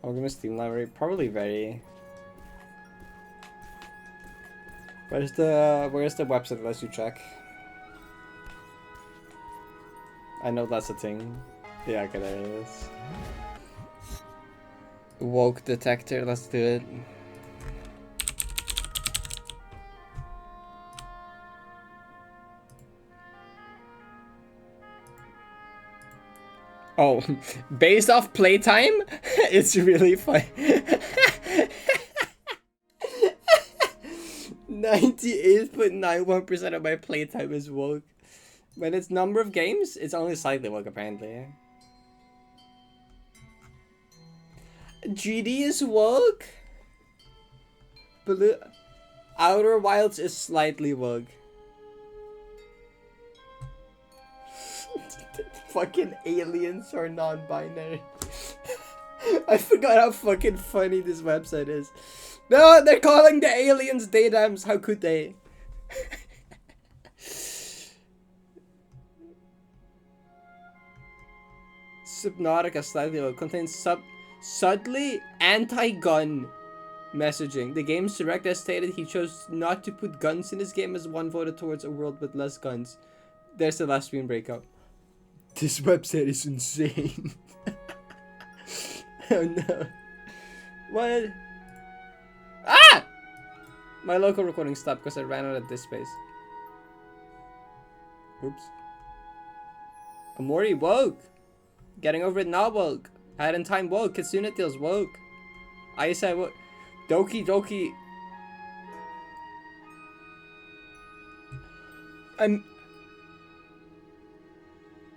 Alchemist Steam Library, probably very. Where's the website that lets you check? I know that's a thing. Yeah, okay, there it is. Woke detector, let's do it. Oh, based off playtime? It's really funny. 98.91% of my playtime is woke. When it's number of games, it's only slightly woke apparently. GD is woke? Blue Outer Wilds is slightly woke. Fucking aliens are non-binary. I forgot how fucking funny this website is. No, they're calling the aliens daydams. How could they? Subnautica slightly woke contains subtly anti-gun messaging. The game's director stated he chose not to put guns in his game as one voted towards a world with less guns. There's the last screen breakup. This website is insane. Oh no. What? Ah! My local recording stopped because I ran out of disk space. Oops. Amori woke. Getting over it now woke. Had in time woke. Kitsune Tails woke. I said woke. Doki Doki.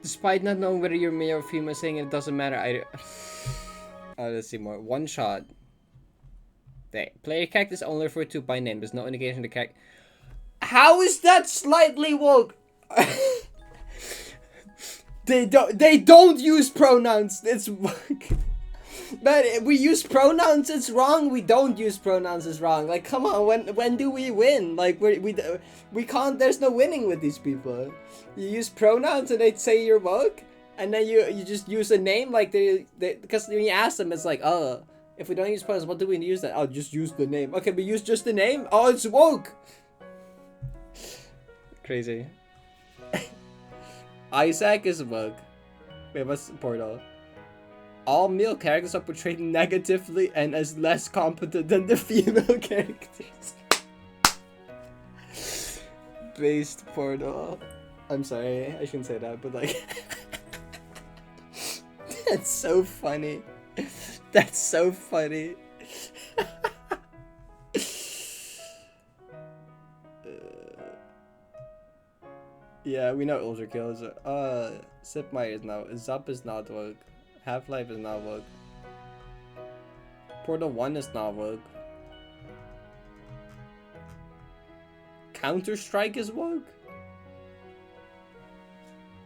Despite not knowing whether you're male or female, saying it doesn't matter. Let's see more. One shot. The player character is only referred to by name. There's no indication the character. How is that slightly woke? They don't use pronouns. It's but we use pronouns. It's wrong. We don't use pronouns. It's wrong. Like, come on. When do we win? Like, we can't. There's no winning with these people. You use pronouns and they say you're woke, and then you just use a name like they because when you ask them, it's like, oh, if we don't use pronouns, what do we use that? Oh, just use the name. Okay, we use just the name. Oh, it's woke. Crazy. Isaac is woke. Wait, what's Portal? All male characters are portrayed negatively and as less competent than the female characters. Based Portal. I'm sorry, I shouldn't say that, but like... That's so funny. That's so funny. Yeah, we know Ultra Kills. Sip Meyer is now. Zup is not woke. Half-Life is not woke. Portal 1 is not woke. Counter-Strike is woke.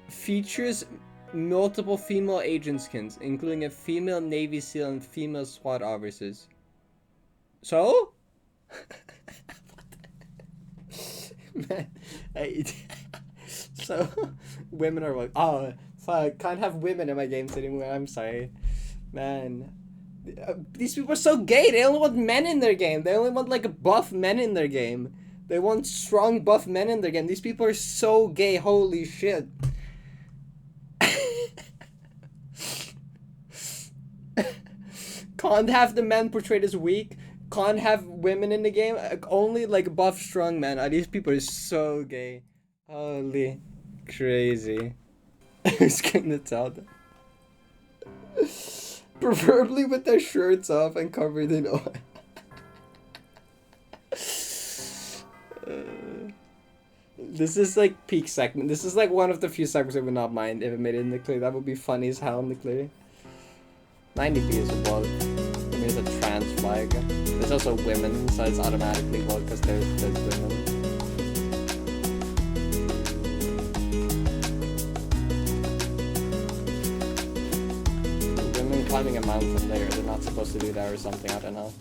Features multiple female agent skins, including a female Navy SEAL and female SWAT officers. So? Man, so women are like, oh fuck, can't have women in my games anymore. I'm sorry, man. These people are so gay. They only want men in their game. They only want like buff men in their game. They want strong buff men in their game. These people are so gay. Holy shit. Can't have the men portrayed as weak. Can't have women in the game. Only like buff strong men. These people are so gay. Holy crazy. Who's gonna tell them? Preferably with their shirts off and covered in oil. This is like peak segment. This is like one of the few segments I would not mind if it made it in the clear. That would be funny as hell in the clear. 90p is a bug. I mean, it's a trans flag. There's also women, so it's automatically bug because there's women. Women climbing a mountain there, they're not supposed to do that or something, I don't know.